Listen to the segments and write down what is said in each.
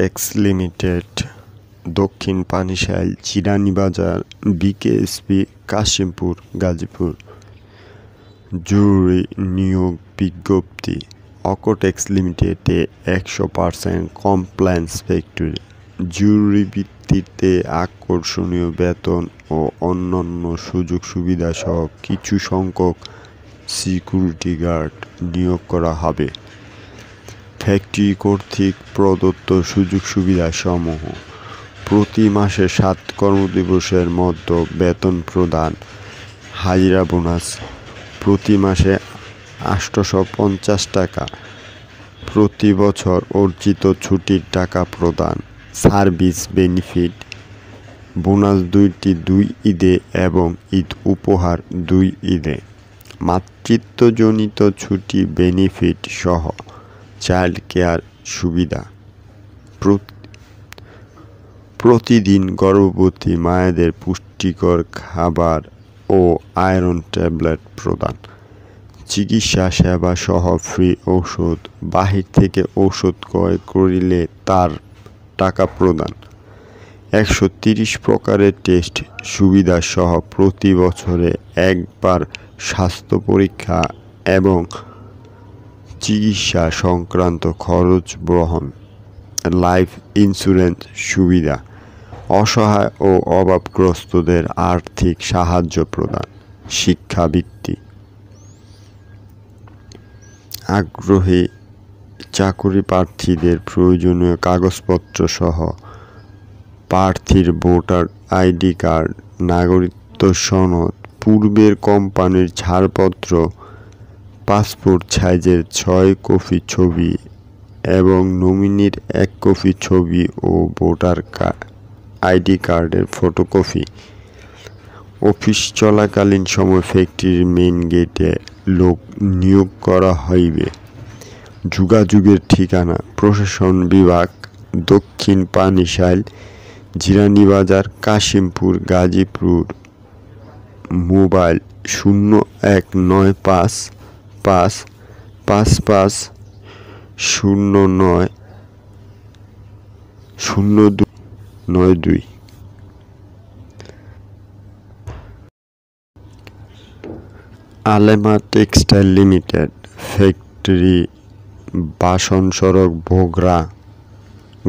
X limited, দক্ষিণ Panishail, চিরানীবাজার, BKSP, Kashimpur, Gazipur. জরুরি নিয়োগ বিজ্ঞপ্তি। অকোটেক্স লিমিটেডে 100% কমপ্লায়েন্স ফ্যাক্টরি। জরুরি ভিত্তিতে আকর্ষণীয় বেতন ও অন্যান্য সুযোগ সুবিধা সহ কিছু সংখ্যক সিকিউরিটি গার্ড নিয়োগ করা হবে। ফ্যাক্টরি কর্তৃক প্রদত্ত সুযোগ সুবিধা সমূহ: প্রতি মাসে 7 কর্মদিবসের মধ্যে বেতন প্রদান, হাজিরা বোনাস প্রতি মাসে 850 টাকা, প্রতি বছর অর্জিত ছুটির টাকা প্রদান, সার্ভিস বেনিফিট, বোনাস 2টি 2 ঈদে এবং ঈদ উপহার 2 ঈদে, মাতৃত্বজনিত ছুটি বেনিফিট সহ চাইল্ড কেয়ার সুবিধা। প্রতিদিন গর্ভবতী মায়েদের পুষ্টিকর খাবার ও আয়রন ট্যাবলেট প্রদান। চিকিৎসা সেবা সহ ফ্রি ঔষধ, বাহির থেকে ঔষধ ক্রয় করিলে তার টাকা প্রদান। 130 প্রকারের টেস্ট সুবিধা সহ প্রতি বছরে একবার স্বাস্থ্য পরীক্ষা এবং চিকিৎসা সংক্রান্ত খরচ বহন। লাইফ ইন্স্যুরেন্স সুবিধা। অসহায় ও অভাবগ্রস্তদের আর্থিক সাহায্য প্রদান। শিক্ষাবৃত্তি। আগ্রহী চাকুরি প্রার্থীদের প্রয়োজনীয় কাগজপত্র সহ প্রার্থীর ভোটার আইডি কার্ড, নাগরিকত্ব সনদ, পূর্বের কোম্পানির ছাড়পত্র, পাসপোর্ট সাইজের 6 কপি ছবি এবং নমিনির 1 কপি ছবি ও ভোটার আইডি কার্ডের ফটোকপি। অফিস চলাকালীন সময় ফ্যাক্টরির মেইন গেটে লোক নিয়োগ করা হইবে। যোগাযোগের ঠিকানা: প্রশাসন বিভাগ, দক্ষিণ Panishail, Chiranibazar, Kashimpur, Gazipur. Mobile 015555090292। Alema textile limited, factory, Basan সড়ক, ভোগড়া,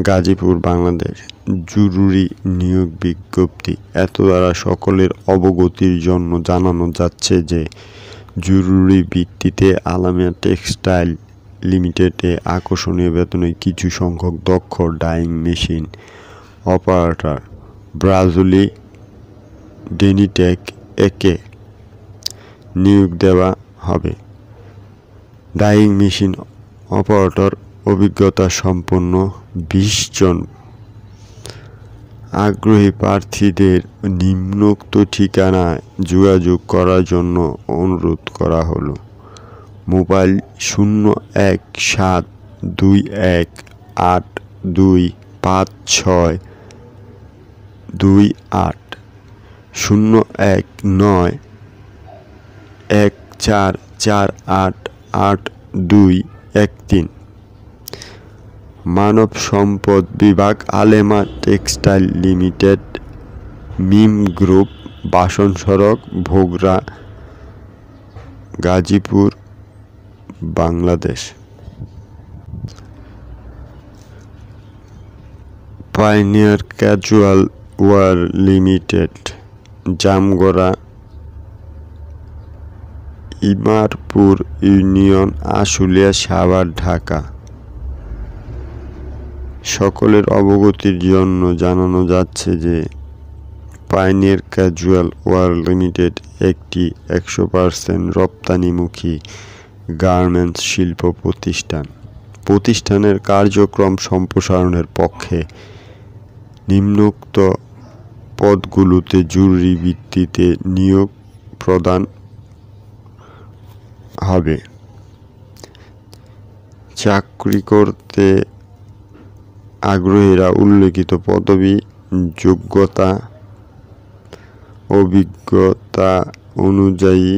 গাজীপুর, বাংলাদেশ। জরুরি নিয়োগ বিজ্ঞপ্তি। এত দ্বারা সকলের অবগতির জন্য জানানো যাচ্ছে যে জরুরি ভিত্তিতে আলেমা টেক্সটাইল লিমিটেডে আকর্ষণীয় বেতনে কিছু সংখ্যক দক্ষ ডাইং মেশিন অপারেটর ব্রাজুলি ডেনিটেক একে নিয়োগ দেওয়া হবে। ডাইং মেশিন অপারেটর অভিজ্ঞতা সম্পন্ন 20 জন। আগ্রহী প্রার্থীদের নিম্নোক্ত ঠিকানায় যোগাযোগ করার জন্য অনুরোধ করা হলো। মোবাইল 017218256228 01914488213। মানব সম্পদ বিভাগ, Alema textile limited, Mim group, Basan সড়ক, Bhogra, Gazipur, Bangladesh. Pioneer casual wear limited, Jamgora, Imarpur union, Ashulia, Savar, Dhaka. সকলের অবগতির জন্য জানানো যাচ্ছে যে পাইনিয়ার ক্যাজুয়াল ওয়্যার লিমিটেড একটি 100% রপ্তানিমুখী গার্মেন্টস শিল্প প্রতিষ্ঠান। প্রতিষ্ঠানের কার্যক্রম সম্প্রসারণের পক্ষে নিম্নোক্ত পদগুলোতে জরুরি ভিত্তিতে নিয়োগ প্রদান হবে। চাকরি করতে আগ্রহীরা উল্লেখিত পদবি, যোগ্যতা, অভিজ্ঞতা অনুযায়ী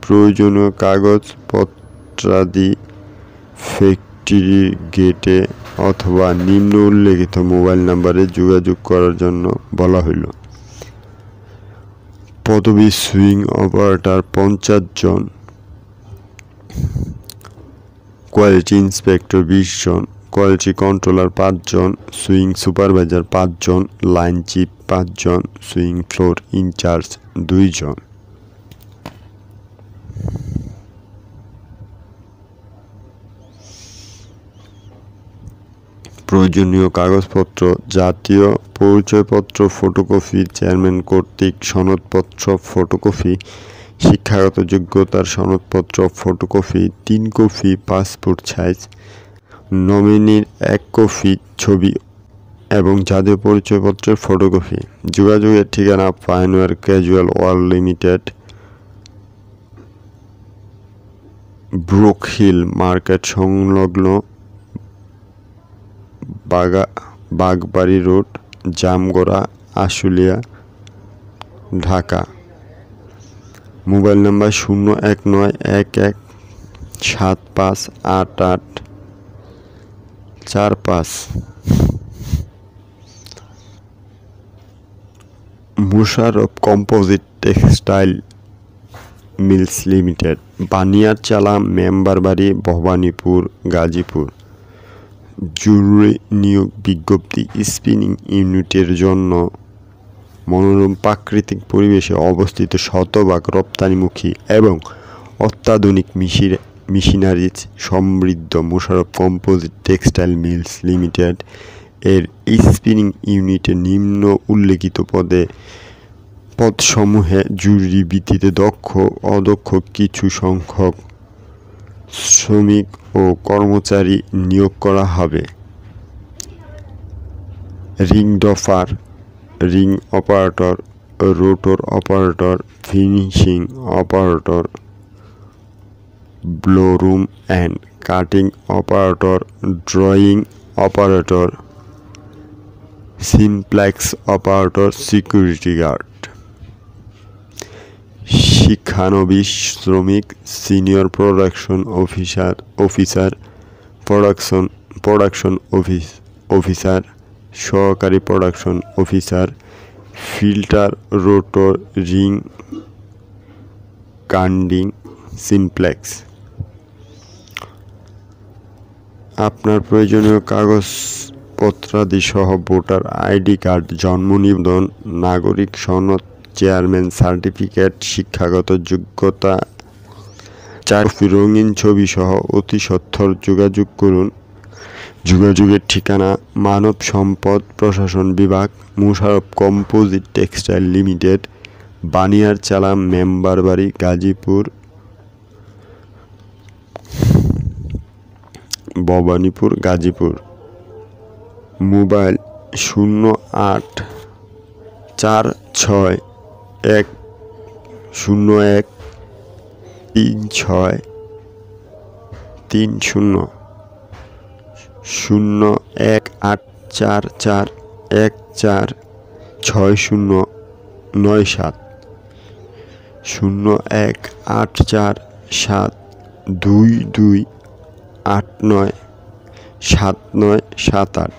প্রয়োজনীয় কাগজপত্রাদি ফ্যাক্টরি গেটে অথবা নিম্ন উল্লেখিত মোবাইল নাম্বারে যোগাযোগ করার জন্য বলা হইল। পদবি সুইং অপারেটর 50 জন, কোয়ালিটি ইন্সপেক্টর 20 জন, কোয়ালিটি কন্ট্রোলার 5 জন, সুইং সুপারভাইজার 5 জন, লাইন চিফ 5 জন, সুইং ফ্লোর ইনচার্জ 2 জন। প্রয়োজনীয় কাগজপত্র: জাতীয় পরিচয়পত্র ফটোকপি, চেয়ারম্যান কর্তৃক সনদপত্র ফটোকপি, শিক্ষাগত যোগ্যতার সনদপত্র ফটোকপি 3 কপি, পাসপোর্ট সাইজ, নমিনির 1 কপি ছবি এবং জাতীয় পরিচয়পত্রের ফটোকপি। যোগাযোগের ঠিকানা: pioneer casual world limited, brook hill market সংলগ্ন Bagbari road, Jamgora, Ashulia, Dhaka. Mobile number 01911758845। Musharraf composite textile mills limited, Baniarchala, Memberbari, Bhabanipur, Gazipur. জরুরি নিয়োগ বিজ্ঞপ্তি: স্পিনিং ইউনিটের জন্য মনোরম প্রাকৃতিক পরিবেশে অবস্থিত শতভাগ রপ্তানিমুখী এবং অত্যাধুনিক মেশিনারি সমৃদ্ধ Musharraf composite textile mills limited এর স্পিনিং ইউনিটে নিম্ন উল্লেখিত পদসমূহে জরুরি ভিত্তিতে দক্ষ অদক্ষ কিছু সংখ্যক শ্রমিক ও কর্মচারী নিয়োগ করা হবে। Ring doffer, ring operator, rotor operator, finishing operator, blowroom and cutting operator, drawing operator, simplex operator, security guard. শিক্ষানবিশ শ্রমিক: senior production officer, production officer, সহকারী production officer, filter, rotor, ring, carding, simplex. আপনার প্রয়োজনীয় কাগজপত্রাদি সহ ভোটার আইডি কার্ড, জন্ম নিবন্ধন, নাগরিক সনদ, চেয়ারম্যান সার্টিফিকেট, শিক্ষাগত যোগ্যতা 4 কপি রঙিন ছবি সহ অতি সত্বর যোগাযোগ করুন। যোগাযোগের ঠিকানা: মানব সম্পদ প্রশাসন বিভাগ, Musharraf composite textile limited, Baniarchala, Memberbari, Gazipur, Bhabanipur, Gazipur. Mobile 08461013630, 01844146097, 0184722897978,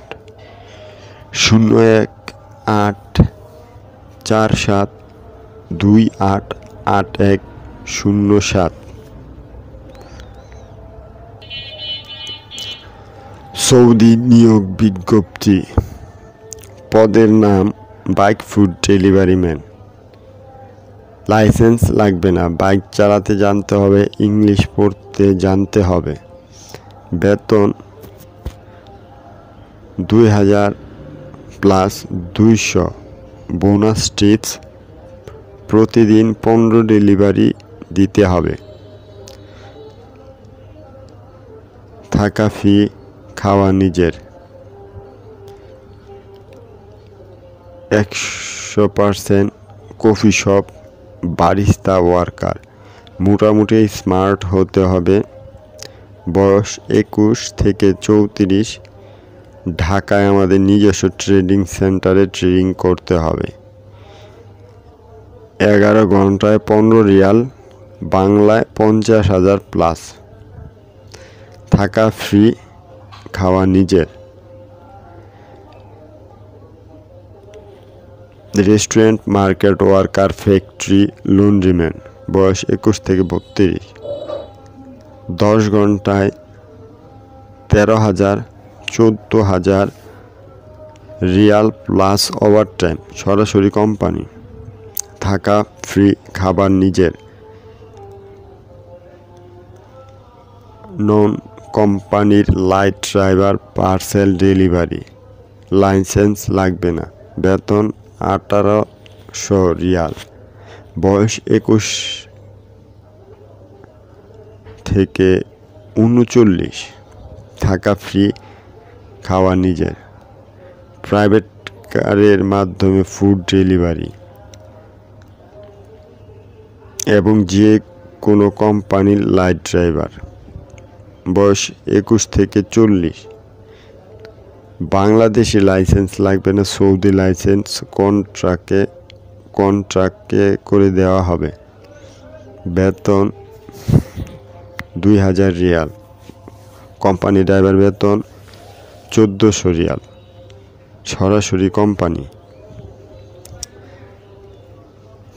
01847288107। Saudi নিয়োগ বিজ্ঞপ্তি: পদের নাম bike food delivery man. License লাগবে না, বাইক চালাতে জানতে হবে, ইংলিশ পড়তে জানতে হবে। বেতন 2000 + 200, বোনাস টিপস: প্রতিদিন 15 ডেলিভারি দিতে হবে। থাকা ফি, খাওয়া নিজের। 100% কফি শপ, বারিস্তা ওয়ার্কার। মোটামুটি স্মার্ট হতে হবে। বয়স 21 থেকে 34। ঢাকায় আমাদের নিজস্ব ট্রেডিং সেন্টারে ট্রেডিং করতে হবে। 11 ঘন্টায় 15 রিয়াল, বাংলায় 50,000 প্লাস। থাকা ফ্রি, খাওয়া নিজের। Restaurant, market worker, factory, laundryman, বয়স 21 থেকে 32, 10 ঘন্টায় 13,000 14,000 রিয়াল প্লাস ওভারটাইম, সরাসরি কোম্পানি, থাকা ফ্রি, খাবার নিজের, নন কোম্পানির light driver, parcel delivery, licence লাগবে না, বেতন 1800 রিয়াল, বয়স 21 থেকে 39, থাকা ফ্রি, খাওয়া নিজের, প্রাইভেট কারের মাধ্যমে ফুড ডেলিভারি এবং যে কোনো কোম্পানির লাইট ড্রাইভার, বয়স 21 থেকে 40, বাংলাদেশি লাইসেন্স লাগবে না, সৌদি লাইসেন্স কন্ট্রাক্টে করে দেওয়া হবে, বেতন 2000 রিয়াল, কোম্পানি ড্রাইভার বেতন 1400 রিয়াল, সরাসরি কোম্পানি,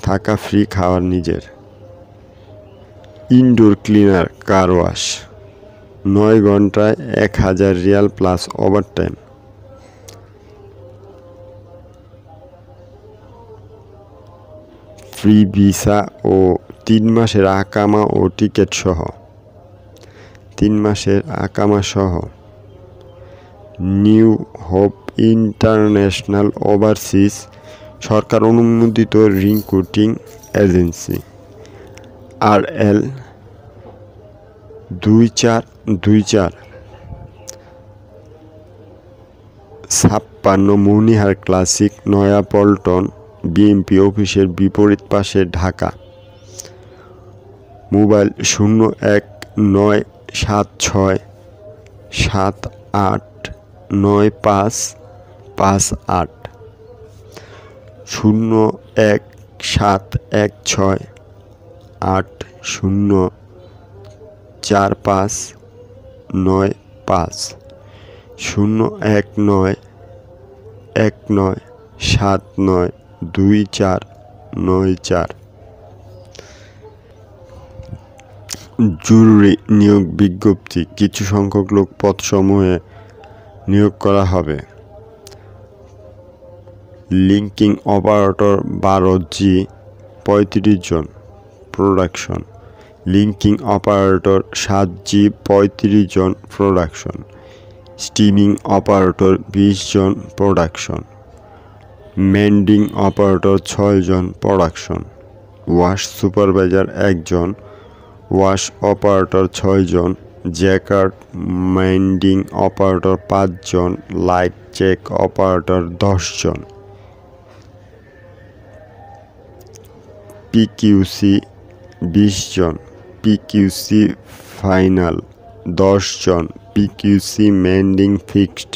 থাকা ফ্রি, খাওয়ার নিজের, ইনডোর ক্লিনার, কার ওয়াশ, 9 ঘন্টায় 1000 রিয়াল প্লাস ওভারটাইম, ফ্রি ভিসা ও 3 মাসের আকামা ও টিকিট সহ, 3 মাসের আকামা সহ, নিউ হোপ ইন্টারন্যাশনাল ওভারসিজ সরকার অনুমোদিত রিক্রুটিং এজেন্সি, RL 2424, 56 মনিহার ক্লাসিক, নয়াপল্টন, বিএমপি অফিসের বিপরীত পাশে, ঢাকা। মোবাইল 0176789558, 0176804595, 01919792494। জরুরি নিয়োগ বিজ্ঞপ্তি, কিছু সংখ্যক লোক পদসমূহে নিয়োগ করা হবে। লিঙ্কিং অপারেটর 12G 35 জন, প্রোডাকশন। লিঙ্কিং অপারেটর 7G 35 জন, প্রোডাকশন। স্টিমিং অপারেটর 20 জন, প্রোডাকশন। মেন্ডিং অপারেটর 6 জন, প্রোডাকশন। ওয়াশ সুপারভাইজার 1 জন, ওয়াশ অপারেটর 6 জন, জ্যাকার্ড মেন্ডিং অপারেটর 5 জন, লাইট চেক অপারেটর 10 জন। পিকিউসি 20 জন, পিকিউসি ফাইনাল 10 জন, পিকিউসি মেন্ডিং ফিক্সড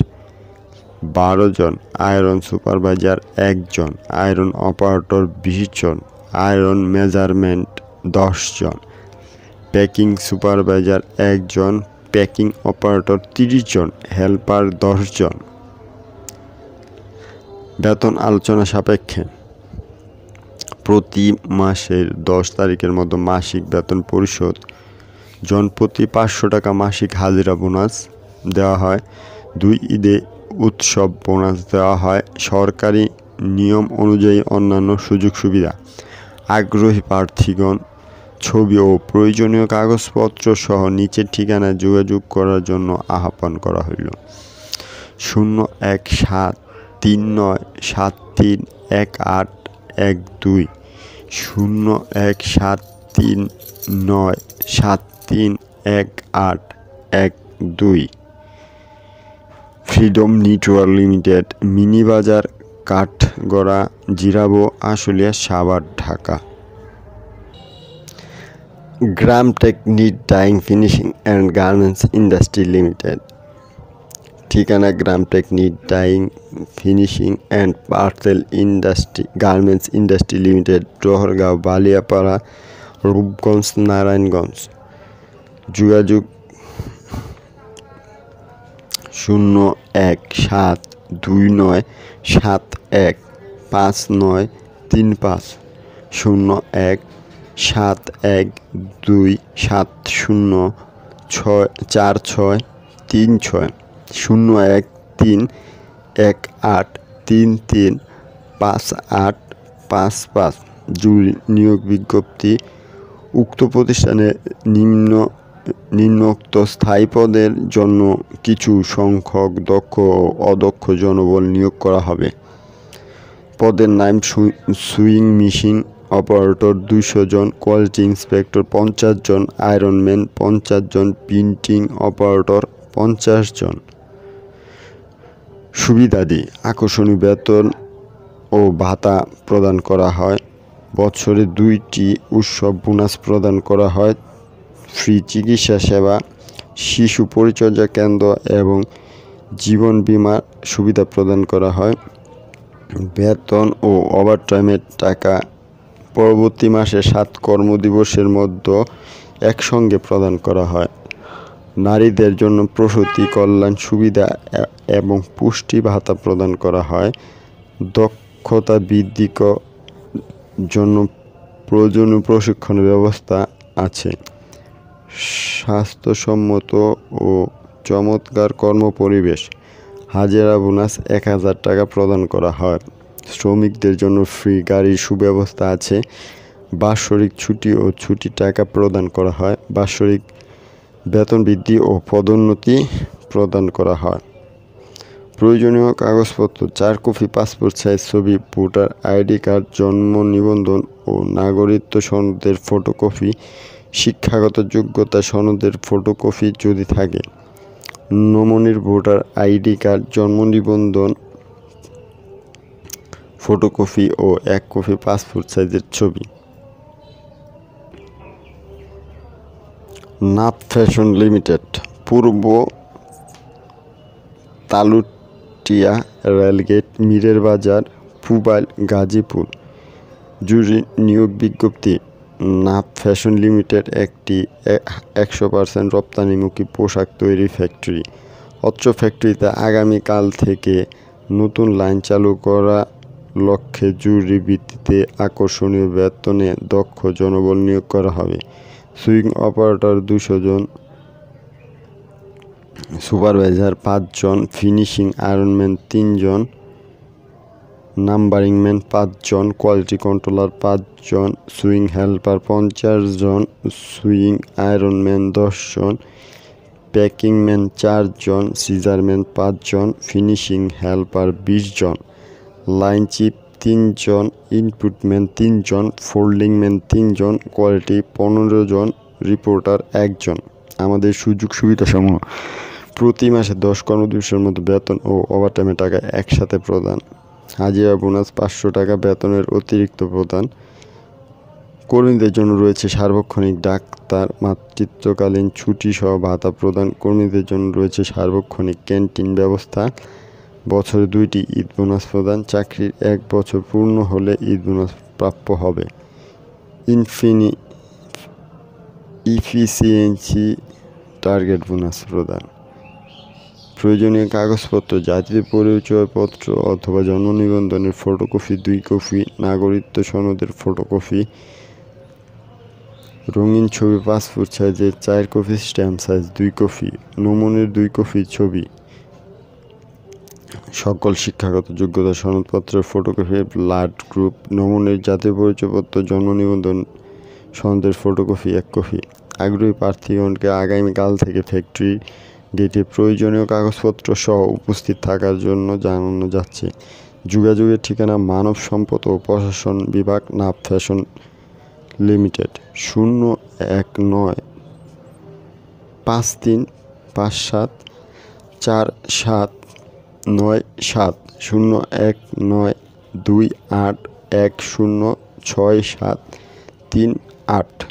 12 জন, আয়রন সুপারভাইজার 1 জন, আয়রন অপারেটর 20 জন, আয়রন মেজারমেন্ট 10 জন, packing supervisor 1 জন, packing operator 30 জন, helper 10 জন। বেতন আলোচনা সাপেক্ষে প্রতি মাসের 10 তারিখের মধ্যে মাসিক বেতন পরিশোধ, জনপ্রতি 500 টাকা মাসিক হাজিরা বোনাস দেওয়া হয়। 2 ঈদে উৎসব বোনাস দেওয়া হয়। সরকারি নিয়ম অনুযায়ী অন্যান্য সুযোগ সুবিধা। আগ্রহী প্রার্থীগণ ছবি ও প্রয়োজনীয় কাগজপত্র সহ নিচের ঠিকানায় যোগাযোগ করার জন্য আহ্বান করা হইল। 01739731812, 01739731812। ফ্রিডম নেটওয়ার্ক লিমিটেড, মিনি বাজার, Kathgora, Zirabo, Ashulia, Savar, Dhaka. Gramtech knit dyeing finishing and garments industry limited, ঠিকানা Gramtech knit dyeing finishing and parcel industry garments industry limited, Tohorgaon, Baliapara, Rupganj, Narayanganj. যোগাযোগ 0172971 5192 51 51 52 71 58 33 55 জরুরি নিয়োগ বিজ্ঞপ্তি। উক্ত প্রতিষ্ঠানে নিম্নোক্ত স্থায়ী পদের জন্য কিছু সংখ্যক দক্ষ ও অদক্ষ জনবল নিয়োগ করা হবে। পদের নাম: সুইং মেশিন অপারেটর 200 জন, কোয়ালিটি ইন্সপেক্টর 50 জন, আয়রনম্যান 50 জন, প্রিন্টিং অপারেটর 50 জন। সুবিধাদি: আকর্ষণীয় বেতন ও ভাতা প্রদান করা হয়। বছরে 2টি উৎসব বোনাস প্রদান করা হয়। ফ্রি চিকিৎসা সেবা, শিশু পরিচর্যা কেন্দ্র এবং জীবন বীমা সুবিধা প্রদান করা হয়। বেতন ও ওভারটাইমের টাকা পরবর্তী মাসে 7 কর্মদিবসের মধ্যে একসঙ্গে প্রদান করা হয়। নারীদের জন্য প্রসূতি কল্যাণ সুবিধা এবং পুষ্টি ভাতা প্রদান করা হয়। দক্ষতা বৃদ্ধির জন্য প্রয়োজনীয় প্রশিক্ষণের ব্যবস্থা আছে। স্বাস্থ্যসম্মত ও চমৎকার কর্মপরিবেশ। হাজিরা বোনাস 1000 টাকা প্রদান করা হয়। শ্রমিকদের জন্য ফ্রি গাড়ির সুব্যবস্থা আছে। বাৎসরিক ছুটি ও ছুটির টাকা প্রদান করা হয়। বাৎসরিক বেতন বৃদ্ধি ও পদোন্নতি প্রদান করা হয়। প্রয়োজনীয় কাগজপত্র: 4 কপি পাসপোর্ট সাইজ ছবি, ভোটার আইডি কার্ড, জন্ম নিবন্ধন ও নাগরিকত্ব সনদের ফটোকপি, শিক্ষাগত যোগ্যতা সনদের ফটোকপি যদি থাকে, নমুনার ভোটার আইডি কার্ড, জন্ম নিবন্ধন ফটোকপি ও 1 কপি পাসপোর্ট সাইজের ছবি। নাপ ফ্যাশন লিমিটেড, পূর্ব তালুটিয়া রেলগেট, মিরের বাজার, পুবাইল, গাজীপুর। জরুরি নিয়োগ বিজ্ঞপ্তি। নাপ ফ্যাশন লিমিটেড একটি 100% রপ্তানিমুখী পোশাক তৈরি ফ্যাক্টরি। অত্র ফ্যাক্টরিতে আগামীকাল থেকে নতুন লাইন চালু করা লক্ষ্যে জরুরি ভিত্তিতে আকর্ষণীয় বেতনে দক্ষ জনবল নিয়োগ করা হবে। সুইং অপারেটর 200 জন, সুপারভাইজার 5 জন, ফিনিশিং আয়রনম্যান 3 জন, নাম্বারিং ম্যান 5 জন, কোয়ালিটি কন্ট্রোলার 5 জন, সুইং হেল্পার 50 জন, সুইং আয়রনম্যান 10 জন, প্যাকিং ম্যান 4 জন, সিজারম্যান 5 জন, ফিনিশিং হেল্পার 20 জন, লাইন চিপ 3 জন, ইনপুট ম্যান 3 জন, ফোল্ডিং ম্যান 3 জন, কোয়ালিটি 15 জন, রিপোর্টার 1 জন। আমাদের সুযোগ সুবিধাসমূহ: প্রতি মাসে 10 কর্মদিবসের মধ্যে বেতন ও ওভারটাইমের টাকা একসাথে প্রদান। হাজিরা বোনাস 500 টাকা বেতনের অতিরিক্ত প্রদান। কর্মীদের জন্য রয়েছে সার্বক্ষণিক ডাক্তার মাতৃত্বকালীন ছুটি সহ ভাতা প্রদান। কর্মীদের জন্য রয়েছে সার্বক্ষণিক ক্যান্টিন ব্যবস্থা। বছরে 2টি ঈদ বোনাস প্রদান। চাকরির 1 বছর পূর্ণ হলে ঈদ বোনাস প্রাপ্য হবে। ইফিসিয়েন্সি টার্গেট বোনাস প্রদান। প্রয়োজনীয় কাগজপত্র: জাতীয় পরিচয়পত্র অথবা জন্ম নিবন্ধনের ফটোকপি 2 কপি, নাগরিকত্ব সনদের ফটোকপি, রঙিন ছবি পাসপোর্ট সাইজের 4 কপি, স্ট্যাম্প সাইজ 2 কপি, নমুনার 2 কপি ছবি, সকল শিক্ষাগত যোগ্যতা সনদপত্রের ফটোকপি, ব্লাড গ্রুপ, নমুনার জাতীয় পরিচয়পত্র, জন্ম নিবন্ধন সনদের ফটোকপি 1 কপি। আগ্রহী প্রার্থীগণকে আগামীকাল থেকে ফ্যাক্টরি গেটে প্রয়োজনীয় কাগজপত্র সহ উপস্থিত থাকার জন্য জানানো যাচ্ছে। যোগাযোগের ঠিকানা: মানব সম্পদ ও প্রশাসন বিভাগ, নাপ ফ্যাশন লিমিটেড, 019 53 57 4797 019 28 10 6738।